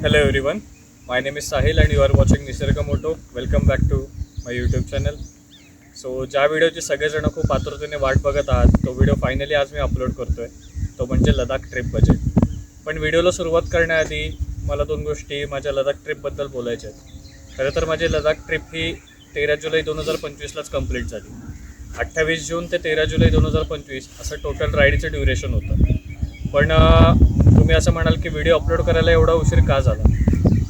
Hello everyone, my name is Sahil and you are watching Nisarga Moto. Welcome back to my YouTube channel. So ज्या व्हिडिओची सगळेजण खूप आतुरतेने वाट बघत आहात तो व्हिडिओ फायनली आज मी अपलोड करतो आहे, तो म्हणजे लडाख ट्रिप बजेट. पण व्हिडिओला सुरुवात करण्याआधी मला दोन गोष्टी माझ्या लडाख ट्रिपबद्दल बोलायच्या आहेत. खरं तर माझी लडाख ट्रिप ही 13 जुलै 2025लाच कंप्लीट झाली. 28 जून ते 13 जुलै 2025 असं टोटल राईडचं ड्युरेशन होतं. पण तुम्ही असं म्हणाल की व्हिडिओ अपलोड करायला एवढा उशीर का झाला.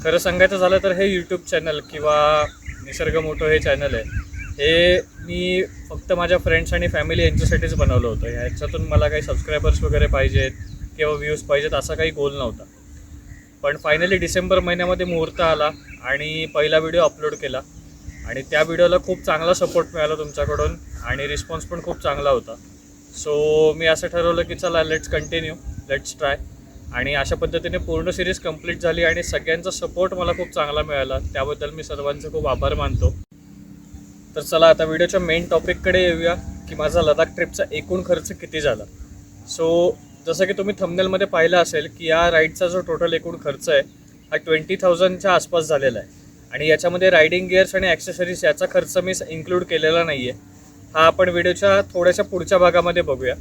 खरं सांगायचं झालं तर हे यूट्यूब चॅनल किंवा निसर्ग मोटो हे चॅनल आहे, हे मी फक्त माझ्या फ्रेंड्स आणि फॅमिली यांच्यासाठीच बनवलं होतं. ह्याच्यातून मला काही सबस्क्रायबर्स वगैरे पाहिजेत किंवा व्ह्यूज पाहिजेत असा काही गोल नव्हता. पण फायनली डिसेंबर महिन्यामध्ये मुहूर्त आला आणि पहिला व्हिडिओ अपलोड केला आणि त्या व्हिडिओला खूप चांगला सपोर्ट मिळाला तुमच्याकडून आणि रिस्पॉन्स पण खूप चांगला होता. सो मी असं ठरवलं की चला लेट्स कंटिन्यू, लेट्स ट्राय. आणि अशा पद्धतीने पूर्ण सिरीज कंप्लीट झाली आणि सगळ्यांचा सपोर्ट मला खूप चांगला मिळाला, त्याबद्दल मी सर्वांचे खूप आभार मानतो. तर चला आता व्हिडिओच्या मेन टॉपिककडे येऊया की माझा लडाख ट्रिपचा एकूण खर्च किती झाला. सो जसं की तुम्ही थंबनेलमध्ये पाहिलं असेल की या राईडचा जो टोटल एकूण खर्च आहे हा 20,000च्या आसपास झालेला आहे. आणि याच्यामध्ये रायडिंग गिअर्स आणि ॲक्सेसरीज याचा खर्च मी इन्क्लूड केलेला नाही आहे. हा आपण व्हिडिओच्या थोड्याशा पुढच्या भागामध्ये बघूया.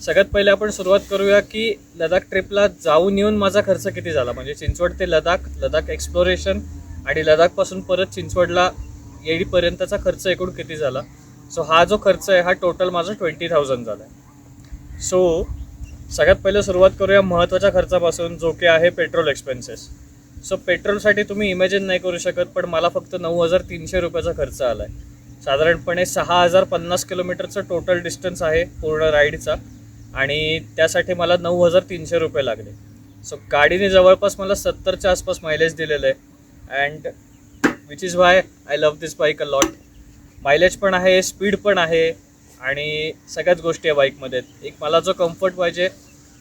सगळ्यात पहिले आपण सुरुवात करूया की लडाख ट्रिपला जाऊन येऊन माझा खर्च किती झाला, म्हणजे चिंचवड ते लडाख एक्सप्लोरेशन आणि लडाखपासून परत चिंचवडला येईपर्यंतचा खर्च एकूण किती झाला. सो हा जो खर्च आहे हा टोटल माझा 20,000 झाला आहे. सो सगळ्यात पहिले सुरुवात करूया महत्त्वाच्या खर्चापासून, जो की आहे पेट्रोल एक्सपेन्सेस. सो पेट्रोलसाठी तुम्ही इमॅजिन नाही करू शकत, पण मला फक्त 9,300 रुपयाचा खर्च आला आहे. साधारणपणे 6,050 किलोमीटरचं टोटल डिस्टन्स आहे पूर्ण राईडचा आणि त्यासाठी मला 9,300 रुपये लागले. सो गाडीने जवळपास मला 70च्या आसपास मायलेज दिलेलं आहे and which is why I love this bike a lot. Mileage पण आहे, स्पीड पण आहे आणि सगळ्याच गोष्टी या बाईकमध्ये. एक मला जो कम्फर्ट पाहिजे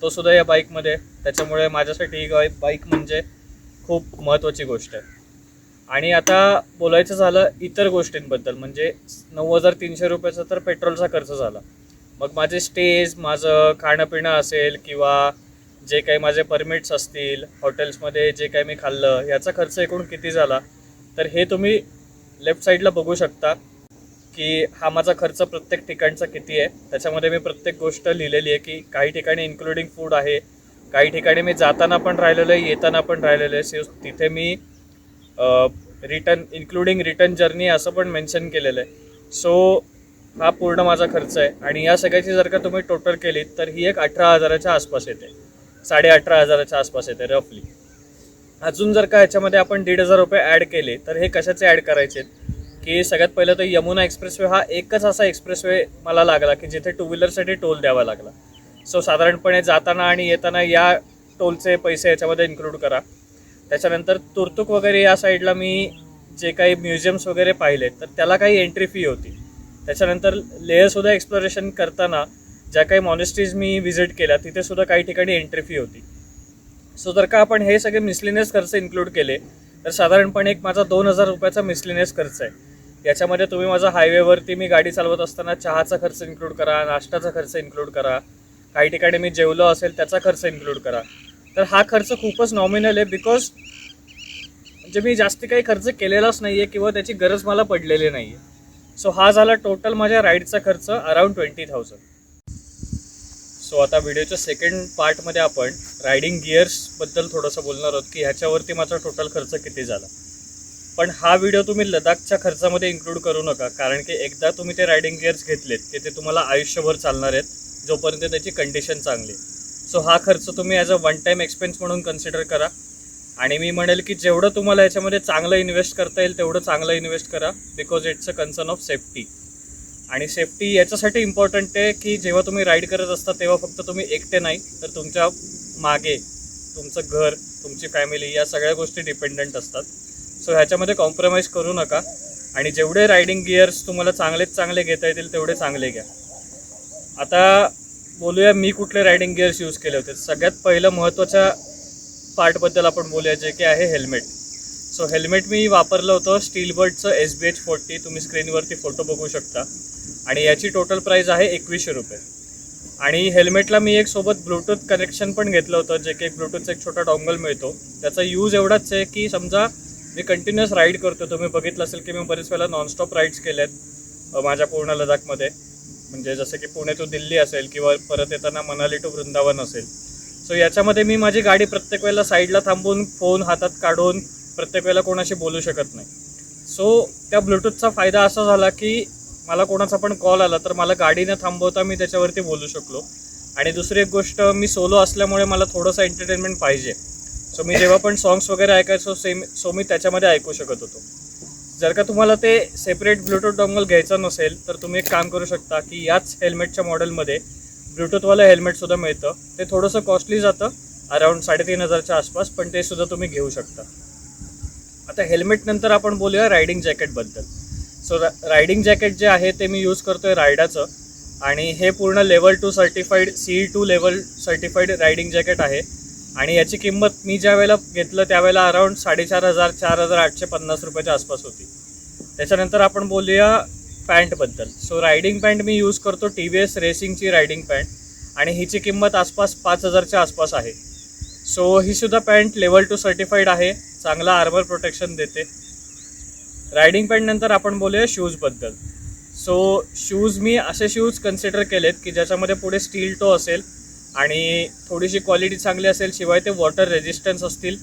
तो सुद्धा या बाईकमध्ये, त्याच्यामुळे माझ्यासाठी ही बाईक म्हणजे खूप महत्त्वाची गोष्ट आहे. आणि आता बोलायचं झालं इतर गोष्टींबद्दल, म्हणजे 9,300 रुपयाचा तर पेट्रोलचा खर्च झाला. मग माझे स्टेज, माझं खाणं पिणं असेल किंवा जे काही माझे परमिट्स असतील, हॉटेल्समध्ये जे काही मी खाल्लं, याचा खर्च एकूण किती झाला तर हे तुम्ही लेफ्ट साईडला बघू शकता की हा माझा खर्च प्रत्येक ठिकाणचा किती आहे. त्याच्यामध्ये मी प्रत्येक गोष्ट लिहिलेली आहे की काही ठिकाणी इन्क्लुडिंग फूड आहे, काही ठिकाणी मी जाताना पण राहिलेलं आहे, येताना पण राहिलेलं आहे. सो तिथे मी इन्क्लुडिंग रिटर्न जर्नी असं पण मेन्शन केलेलं आहे. सो हा पूर्ण माझा खर्च आहे आणि या सगळ्याची जर का तुम्ही टोटल केली तर ही एक 18,000च्या आसपास येते, 18,500च्या आसपास येते रफली. अजून जर का ह्याच्यामध्ये आपण 1,500 रुपये ॲड केले तर हे कशाचे ॲड करायचे की सगळ्यात पहिलं तर यमुना एक्सप्रेसवे हा एकच असा एक्सप्रेसवे मला लागला की जिथे टू व्हीलरसाठी टोल द्यावा लागला. सो साधारणपणे जाताना आणि येताना या टोलचे पैसे याच्यामध्ये इन्क्लूड करा. त्याच्यानंतर तुर्तुक वगैरे या साईडला मी जे काही म्युझियम्स वगैरे पाहिले तर त्याला काही एंट्री फी होती. त्याच्यानंतर लेहसुद्धा एक्सप्लोरेशन करताना ज्या काही मॉनेस्ट्रीज मी व्हिजिट केल्या तिथेसुद्धा काही ठिकाणी एंट्री फी होती. सो जर का आपण हे सगळे मिसलिनियस खर्च इन्क्लूड केले तर साधारणपणे एक माझा 2,000 रुपयाचा मिसलिनियस खर्च आहे. याच्यामध्ये तुम्ही माझा हायवेवरती मी गाडी चालवत असताना चहाचा खर्च इन्क्लूड करा, नाश्त्याचा खर्च इन्क्लूड करा, काही ठिकाणी मी जेवलो असेल त्याचा खर्च इन्क्लूड करा. तर हा खर्च खूपच नॉमिनल आहे, बिकॉज म्हणजे मी जास्त काही खर्च केलेलाच नाही आहे किंवा त्याची गरज मला पडलेली नाही आहे. सो हा झाला टोटल माझ्या राईडचा खर्च अराउंड 20,000. सो आता व्हिडिओच्या सेकंड पार्टमध्ये आपण रायडिंग गिअर्सबद्दल थोडंसं बोलणार आहोत की ह्याच्यावरती माझा टोटल खर्च किती झाला. पण हा व्हिडिओ तुम्ही लडाखच्या खर्चामध्ये इन्क्लूड करू नका, कारण की एकदा तुम्ही ते रायडिंग गिअर्स घेतलेत की ते तुम्हाला आयुष्यभर चालणार आहेत जोपर्यंत त्याची कंडिशन चांगली. सो हा खर्च तुम्ही as a one time expense म्हणून कन्सिडर करा. आणि मी म्हणेल की जेवढं तुम्हाला याच्यामध्ये चांगलं इन्व्हेस्ट करता येईल तेवढं चांगलं इन्व्हेस्ट करा, because it's a concern of safety. आणि सेफ्टी याच्यासाठी इम्पॉर्टंट आहे की जेव्हा तुम्ही राईड करत असता तेव्हा फक्त तुम्ही एकटे नाही तर तुमच्या मागे तुमचं घर, तुमची फॅमिली या सगळ्या गोष्टी डिपेंडंट असतात. सो ह्याच्यामध्ये कॉम्प्रोमाइज करू नका आणि जेवढे रायडिंग गिअर्स तुम्हाला चांगले घेता येतील तेवढे चांगले घ्या. आता बोलूया मी कुठले रायडिंग गिअर्स यूज केले होते. सगळ्यात पहिलं महत्त्वाच्या पार्टबद्दल आपण बोलूया, जे की आहे हेल्मेट. सो हेल्मेट मी वापरलं होतं स्टीलबर्डचं SBH40, तुम्ही स्क्रीनवरती फोटो बघू शकता आणि याची टोटल प्राईस आहे 2100 रुपये. आणि हेल्मेटला मी एक सोबत ब्लूटूथ कनेक्शन पण घेतलं होतं, जे की एक ब्लूटूथचा एक छोटा डॉंगल मिळतो. त्याचा यूज एवढाच आहे की समजा मी कंटिन्युअस राईड करतो, तुम्ही बघितलं असेल की मी बरेच वेळेला नॉनस्टॉप राईड्स केले आहेत माझ्या पूर्ण लडाखमध्ये. म्हणजे जसं की पुणे टू दिल्ली असेल किंवा परत येताना मनाली टू वृंदावन असेल. सो याच्यामध्ये मी माझी गाडी प्रत्येक वेळेला साईडला थांबून फोन हातात काढून प्रत्येक वेळेला कोणाशी बोलू शकत नाही. सो त्या ब्लूटूथचा फायदा असा झाला की मला कोणाचा पण कॉल आला तर मला गाडी न थांबवता मी त्याच्यावरती बोलू शकलो. आणि दुसरी एक गोष्ट, मी सोलो असल्यामुळे मला थोडंसं एंटरटेनमेंट पाहिजे. सो मी जेव्हा पण सॉंग्स वगैरे ऐकायचो सो मी त्याच्यामध्ये ऐकू शकत होतो. जर का तुम्हाला ते सेपरेट ब्लूटूथ डॉंगल घ्यायचं नसेल तर तुम्ही एक काम करू शकता की याच हेल्मेटच्या मॉडेलमध्ये ब्लूटूथवालं हेल्मेटसुद्धा मिळतं. ते थोडंसं कॉस्टली जातं, अराऊंड 3,500च्या आसपास, पण ते सुद्धा तुम्ही घेऊ शकता. आता हेल्मेट नंतर आपण बोलूया रायडिंग जॅकेटबद्दल. सो रायडिंग जॅकेट जे आहे ते मी यूज करतो आहे रायडाचं, आणि हे पूर्ण level 2 certified CE2 level certified riding jacket आहे. आणि याची किंमत मी ज्या वेळेला घेतलं त्यावेळेला अराऊंड 4,500 4,850 रुपयाच्या आसपास होती. त्याच्यानंतर आपण बोलूया पॅन्टबद्दल. सो रायडिंग पॅन्ट मी यूज करतो TVS रेसिंगची रायडिंग पॅन्ट, आणि हिची किंमत आसपास 5,000च्या आसपास आहे. सो ही सुद्धा पॅन्ट लेवल 2 सर्टिफाईड आहे, चांगला आर्मर प्रोटेक्शन देते. रायडिंग पॅन्ट नंतर आपण बोलूया शूजबद्दल. सो शूज मी असे शूज कन्सिडर केलेत की ज्याच्यामध्ये पुढे स्टील टो असेल आणि थोडीशी क्वालिटी चांगली असेल, शिवाय ते वॉटर रेजिस्टन्स असतील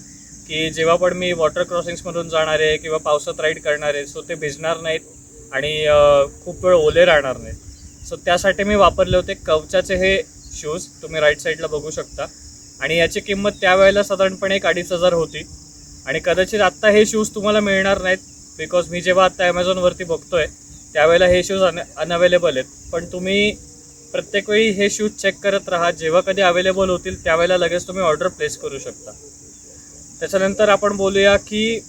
की जेव्हा पण मी वॉटर क्रॉसिंग्समधून जाणार आहे किंवा पावसात राईड करणार आहे सो ते भिजणार नाहीत आणि खूप वेळ ओले राहणार नाहीत. सो त्यासाठी मी वापरले होते कवचाचे हे शूज, तुम्ही राईट साईडला बघू शकता. आणि याची किंमत त्यावेळेला साधारणपणे 2,500 होती. आणि कदाचित आत्ता हे शूज तुम्हाला मिळणार नाहीत, बिकॉज मी जेव्हा आत्ता ॲमेझॉनवरती बघतोय त्यावेळेला हे शूज अनअवेलेबल आहेत. पण तुम्ही प्रत्येक वेळी हे शूज चेक करत राहा, जेव्हा कधी अवेलेबल होतील त्यावेळेला लगेच तुम्ही ऑर्डर प्लेस करू शकता. त्याच्यानंतर आपण बोलूया की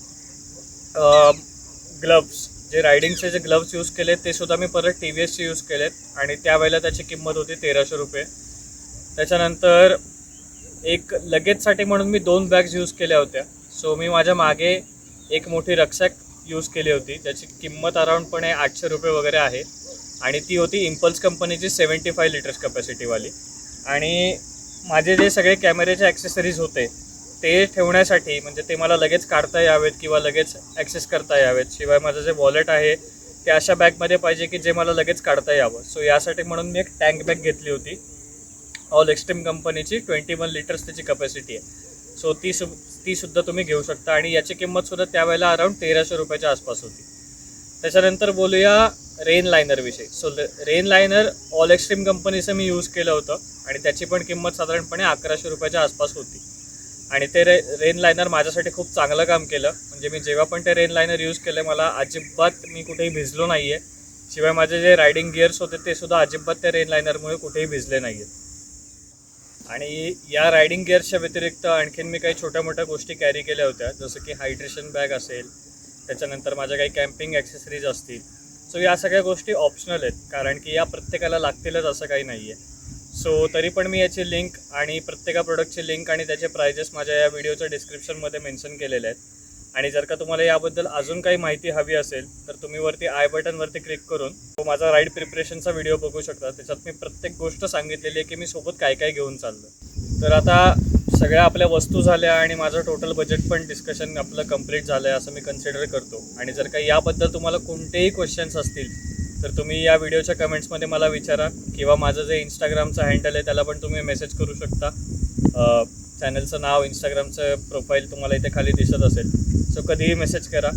ग्लव्स, जे रायडिंगचे जे ग्लव्स यूज केलेत ते सुद्धा मी परत TVSचे यूज केलेत, आणि त्यावेळेला त्याची किंमत होती 1,300 रुपये. त्याच्यानंतर एक लगेजसाठी म्हणून मी 2 बॅग्स यूज केल्या होत्या. सो मी माझ्या मागे एक मोठी रक्षक यूज केली होती, त्याची किंमत अराऊंडपणे 800 रुपये वगैरे आहे, आणि ती होती इम्पल्स कंपनीची 75 लिटर्स कॅपॅसिटीवाली. आणि माझे जे सगळे कॅमेऱ्याचे ॲक्सेसरीज होते ते ठेवण्यासाठी, म्हणजे ते मला लगेच काढता यावेत किंवा लगेच ॲक्सेस करता यावेत, शिवाय माझं जे वॉलेट आहे ते अशा बॅगमध्ये पाहिजे की जे मला लगेच काढता यावं. सो यासाठी म्हणून मी एक टँक बॅग घेतली होती, ऑल एक्स्ट्रीम कंपनीची, 21 लिटर्स त्याची कॅपॅसिटी आहे. सो ती सुद्धा तुम्ही घेऊ शकता, आणि याची किंमतसुद्धा त्यावेळेला अराऊंड 1,300 रुपयाच्या आसपास होती. त्याच्यानंतर बोलूया रेन लायनरविषयी. So rain liner all extreme कंपनीचं मी यूज केलं होतं, आणि त्याची पण किंमत साधारणपणे 1,100 रुपयाच्या आसपास होती. आणि ते रेन लायनर माझ्यासाठी खूप चांगलं काम केलं. म्हणजे मी जेव्हा पण ते रेन लायनर यूज केलं मला अजिबात मी कुठेही भिजलो नाही आहे, शिवाय माझे जे रायडिंग गिअर्स होते ते सुद्धा अजिबात त्या रेन लायनरमुळे कुठेही भिजले नाही आहेत. आणि या रायडिंग गिअर्सच्या व्यतिरिक्त आणखीन मी काही छोट्या मोठ्या गोष्टी कॅरी केल्या होत्या, जसं की हायड्रेशन बॅग असेल, त्याच्यानंतर माझ्या काही कॅम्पिंग ॲक्सेसरीज असतील. सो या सगळ्या गोष्टी ऑप्शनल आहेत, कारण की या प्रत्येकाला लागतीलच असं काही नाही आहे. सो तरी पण मी याची लिंक आणि प्रत्येका प्रोडक्टची लिंक आणि त्याचे प्राइजेस माझ्या या व्हिडिओच्या डिस्क्रिप्शनमध्ये मेन्शन केलेले आहेत. आणि जर का तुम्हाला याबद्दल अजून काही माहिती हवी असेल तर तुम्ही वरती आय बटनवरती क्लिक करून माझा राईड प्रिपरेशनचा व्हिडिओ बघू शकता. त्याच्यात मी प्रत्येक गोष्ट सांगितलेली आहे की मी सोबत काय काय घेऊन चाललो. तर आता सगळ्या आपल्या वस्तू झाल्या आणि माझं टोटल बजेट पण डिस्कशन आपलं कंप्लीट झालं आहे असं मी कन्सिडर करतो. आणि जर का याबद्दल तुम्हाला कोणतेही क्वेश्चन्स असतील तर तुम्ही या व्हिडिओच्या कमेंट्समध्ये मला विचारा, किंवा माझं जे इंस्टाग्रामचं हँडल आहे त्याला पण तुम्ही मेसेज करू शकता. चॅनलचं नाव, इंस्टाग्रामचं प्रोफाईल तुम्हाला इथे खाली दिसत असेल. सो कधीही मेसेज करा.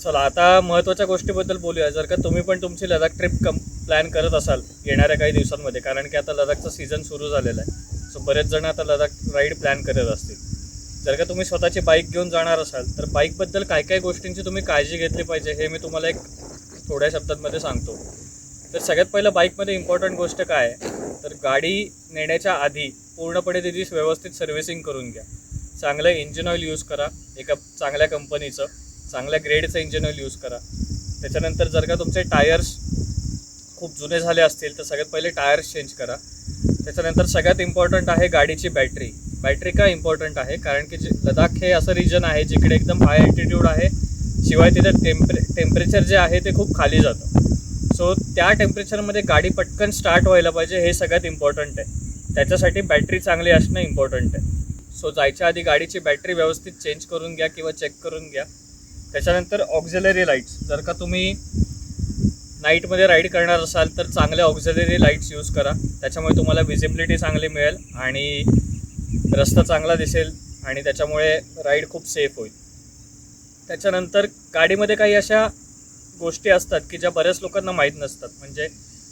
चला आता महत्त्वाच्या गोष्टीबद्दल बोलूया. जर का तुम्ही पण तुमची लडाख ट्रिप प्लॅन करत असाल येणाऱ्या काही दिवसांमध्ये, कारण की आता लडाखचा सीझन सुरू झालेला आहे, सो बरेच जण आता लडाख राईड प्लॅन करत असतील. जर का तुम्ही स्वतःची बाईक घेऊन जाणार असाल तर बाईकबद्दल काय काय गोष्टींची तुम्ही काळजी घेतली पाहिजे हे मी तुम्हाला एक थोड्या शब्दांमध्ये सांगतो. तर सगळ्यात पहिलं बाईकमध्ये इम्पॉर्टंट गोष्ट काय आहे, तर गाडी नेण्याच्या आधी पूर्णपणे त्याची व्यवस्थित सर्व्हिसिंग करून घ्या. चांगलं इंजिन ऑइल यूज करा, एका चांगल्या कंपनीचं, चांगल्या ग्रेडचं इंजिन ऑइल यूज करा. त्याच्यानंतर जर का तुमचे टायर्स खूप जुने झाले असतील तर सगळ्यात पहिले टायर्स चेंज करा. त्याच्यानंतर सगळ्यात इम्पॉर्टंट आहे गाडीची बॅटरी. बॅटरी का इम्पॉर्टंट आहे, कारण की लडाख हे असं रिजन आहे जिकडे एकदम हाय अल्टिट्यूड आहे, शिवाय तिथे टेम्परेचर जे आहे ते खूप खाली जातं. सो त्या टेम्परेचरमध्ये गाडी पटकन स्टार्ट व्हायला पाहिजे, हे सगळ्यात इम्पॉर्टंट आहे. त्याच्यासाठी बॅटरी चांगली असणं इम्पॉर्टंट आहे. सो जायच्या आधी गाडीची बॅटरी व्यवस्थित चेंज करून घ्या किंवा चेक करून घ्या. त्याच्यानंतर ऑक्झिलरी लाईट्स, जर का तुम्ही नाईटमध्ये राईड करणार असाल तर चांगले ऑक्झिलरी लाईट्स यूज करा. त्याच्यामुळे तुम्हाला विजिबिलिटी चांगली मिळेल आणि रस्ता चांगला दिसेल आणि त्याच्यामुळे राईड खूप सेफ होईल. त्याच्यानंतर गाडीमध्ये काही अशा गोष्टी असतात की ज्या बऱ्याच लोकांना माहीत नसतात. म्हणजे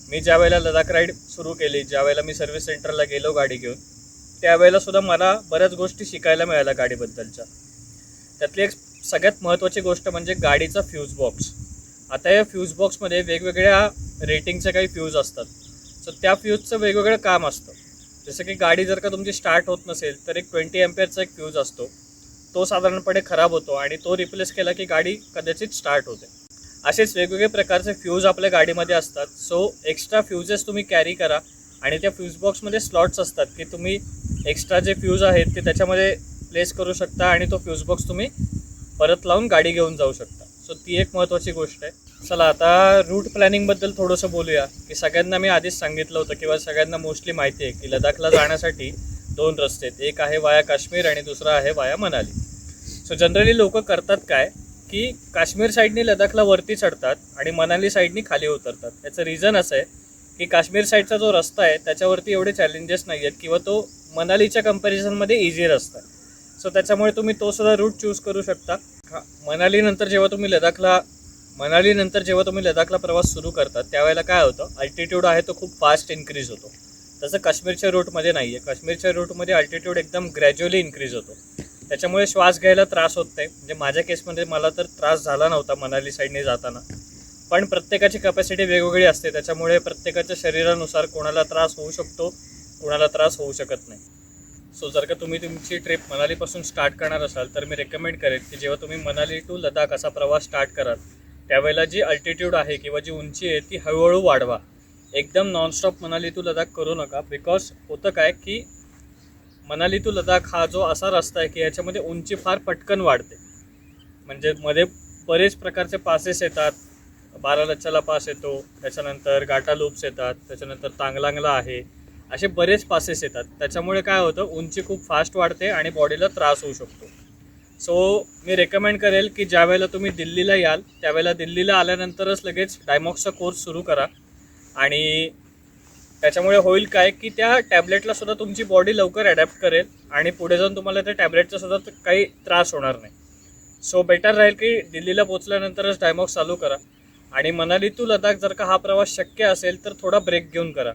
मी ज्या वेळेला लडाख राईड सुरू केली, ज्या वेळेला मी सर्व्हिस सेंटरला गेलो गाडी घेऊन, त्यावेळेलासुद्धा मला बऱ्याच गोष्टी शिकायला मिळाल्या गाडीबद्दलच्या. त्यातली एक सगळ्यात महत्त्वाची गोष्ट म्हणजे गाडीचा फ्यूज बॉक्स. आता या फ्यूज बॉक्समध्ये वेगवेगळ्या रेटिंगचे काही फ्यूज असतात. सो त्या फ्यूजचं वेगवेगळं काम असतं. जसं की गाडी जर का तुमची स्टार्ट होत नसेल तर एक 20 एम्पियरचा एक फ्यूज असतो, तो साधारणपणे खराब होतो आणि तो रिप्लेस केला की गाडी कदाचित स्टार्ट होते. असेच वेगवेगळे प्रकारचे फ्यूज आपल्या गाडीमध्ये असतात. सो एक्स्ट्रा फ्यूजेस तुम्ही कॅरी करा आणि त्या फ्यूज बॉक्समध्ये स्लॉट्स असतात की तुम्ही एक्स्ट्रा जे फ्यूज आहेत ते त्याच्यामध्ये प्लेस करू शकता आणि तो फ्यूज बॉक्स तुम्ही परत लावून गाडी घेऊन जाऊ शकता. सो ती एक महत्त्वाची गोष्ट आहे. चला आता रूट प्लॅनिंगबद्दल थोडंसं बोलूया. की सगळ्यांना मी आधीच सांगितलं होतं किंवा सगळ्यांना मोस्टली माहिती आहे की लडाखला जाण्यासाठी 2 रस्ते आहेत. एक आहे वाया काश्मीर आणि दुसरा आहे वाया मनाली. सो जनरली लोक करतात काय की काश्मीर साईडनी लडाखला वरती चढतात आणि मनाली साईडनी खाली उतरतात. याचं रिझन असं आहे की काश्मीर साईडचा जो रस्ता आहे त्याच्यावरती एवढे चॅलेंजेस नाही आहेत किंवा तो मनालीच्या कंपॅरिझनमध्ये इझी रस्ता आहे. सो त्याच्यामुळे तुम्ही तो सुद्धा रूट चूज करू शकता. मनालीनंतर जेव्हा तुम्ही लडाखला प्रवास सुरू करतात त्यावेळेला काय होतं, अल्टिट्यूड आहे तो खूप फास्ट इन्क्रीज होतो. तसं काश्मीरच्या रूटमध्ये नाही आहे. काश्मीरच्या रूटमध्ये अल्टिट्यूड एकदम ग्रॅज्युअली इन्क्रीज होतो. त्याच्यामुळे श्वास घ्यायला त्रास होत नाही. म्हणजे माझ्या केसमध्ये मला तर त्रास झाला नव्हता मनाली साईडने जाताना. पण प्रत्येकाची कॅपॅसिटी वेगवेगळी असते, त्याच्यामुळे प्रत्येकाच्या शरीरानुसार कोणाला त्रास होऊ शकतो, कोणाला त्रास होऊ शकत नाही. सो जर का तुम्ही तुमची ट्रिप मनालीपासून स्टार्ट करणार असाल तर मी रेकमेंड करेन की जेव्हा तुम्ही मनाली टू लडाख असा प्रवास स्टार्ट कराल त्यावेळेला जी अल्टिट्यूड आहे किंवा जी उंची आहे ती हळूहळू वाढवा. एकदम नॉनस्टॉप मनाली टू लडाख करू नका. बिकॉज होतं काय की मनाली टू लडाख हा जो असा रस्ता आहे की याच्यामध्ये उंची फार पटकन वाढते. म्हणजे मध्ये बरेच प्रकारचे पासेस येतात. बारालच्चाला पास येतो, त्याच्यानंतर गाटा लूप्स येतात, त्याच्यानंतर तांगलांगला आहे, असे बरेच पासेस येतात. त्याच्यामुळे काय होतं, उंची खूप फास्ट वाढते आणि बॉडीला त्रास होऊ शकतो. सो मी रेकमेंड करेल की ज्या वेळेला तुम्ही दिल्लीला याल त्यावेळेला दिल्लीला आल्यानंतरच लगेच डायमॉक्सचा कोर्स सुरू करा. आणि त्याच्यामुळे होईल काय की त्या टॅबलेटला सुद्धा तुमची बॉडी लवकर ॲडॅप्ट करेल आणि पुढे जाऊन तुम्हाला त्या टॅबलेटचा सुद्धा काही त्रास होणार नाही. सो बेटर राहील की दिल्लीला पोचल्यानंतरच डायमॉक्स चालू करा. आणि मनाली टू लडाख जर का हा प्रवास शक्य असेल तर थोडा ब्रेक घेऊन करा.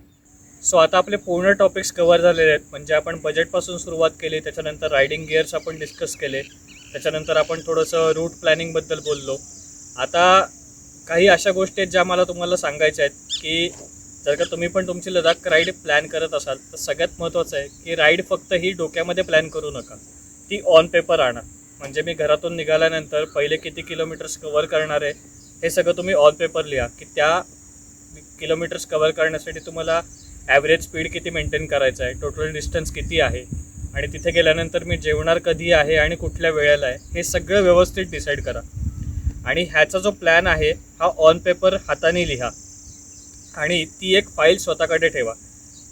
सो आता आपले पूर्ण टॉपिक्स कव्हर झालेले आहेत. म्हणजे आपण बजेटपासून सुरुवात केली, त्याच्यानंतर रायडिंग गिअर्स आपण डिस्कस केले, त्याच्यानंतर आपण थोडंसं रूट प्लॅनिंगबद्दल बोललो. आता काही अशा गोष्टी आहेत ज्या मला तुम्हाला सांगायच्या आहेत की जर का तुम्ही पण तुमची लडाख राईड प्लॅन करत असाल तर सगळ्यात महत्त्वाचं आहे की राईड फक्त ही डोक्यामध्ये प्लॅन करू नका, ती ऑन पेपर आणा. म्हणजे मी घरातून निघाल्यानंतर पहिले किती किलोमीटर्स कव्हर करणार आहे हे सगळं तुम्ही ऑन पेपर लिहा. की त्या किलोमीटर्स कव्हर करण्यासाठी तुम्हाला ॲव्हरेज स्पीड किती मेंटेन करायचं आहे, टोटल डिस्टन्स किती आहे आणि तिथे गेल्यानंतर मी जेवणार कधी आहे आणि कुठल्या वेळेला आहे, हे सगळं व्यवस्थित डिसाईड करा. आणि ह्याचा जो प्लॅन आहे हा ऑन पेपर हाताने लिहा आणि ती एक फाईल स्वतःकडे ठेवा.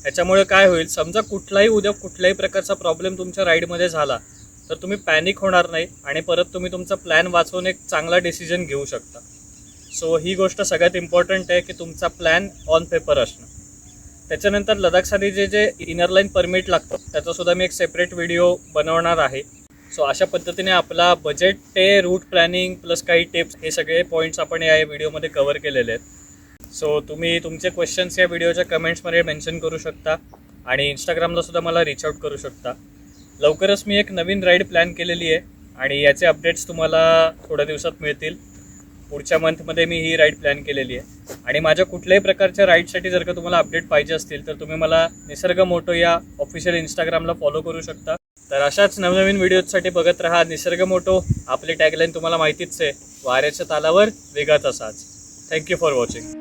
ह्याच्यामुळे काय होईल, समजा उद्या कुठल्याही प्रकारचा प्रॉब्लेम तुमच्या राईडमध्ये झाला तर तुम्ही पॅनिक होणार नाही आणि परत तुम्ही तुमचा प्लॅन वाचवून एक चांगला डिसिजन घेऊ शकता. सो ही गोष्ट सगळ्यात इम्पॉर्टंट आहे की तुमचा प्लॅन ऑन पेपर असणं. त्याच्यानंतर लडाखसाठी जे इनर लाईन परमिट लागतं त्याचासुद्धा मी एक सेपरेट व्हिडिओ बनवणार आहे. सो अशा पद्धतीने आपला बजेट ते रूट प्लॅनिंग प्लस काही टिप्स हे सगळे पॉईंट्स आपण या व्हिडिओमध्ये कव्हर केलेले आहेत. सो तुम्ही तुमचे क्वेश्चन्स या व्हिडिओच्या कमेंट्समध्ये मेन्शन करू शकता आणि इंस्टाग्रामलासुद्धा मला रीच आउट करू शकता. लवकरच मी एक नवीन राईड प्लॅन केलेली आहे आणि याचे अपडेट्स तुम्हाला थोड्या दिवसात मिळतील. पुढच्या मंथमध्ये मी ही राईड प्लॅन केलेली आहे. आणि माझ्या कुठल्याही प्रकारच्या राईडसाठी जर का तुम्हाला अपडेट पाहिजे असतील तर तुम्ही मला निसर्ग मोटो या ऑफिशियल इंस्टाग्रामला फॉलो करू शकता. तर अशाच नवनवीन व्हिडिओसाठी बघत राहा निसर्ग मोटो. आपली टॅगलाईन तुम्हाला माहितीच आहे, वाऱ्याच्या तालावर वेगाचा साज. Thank you for watching.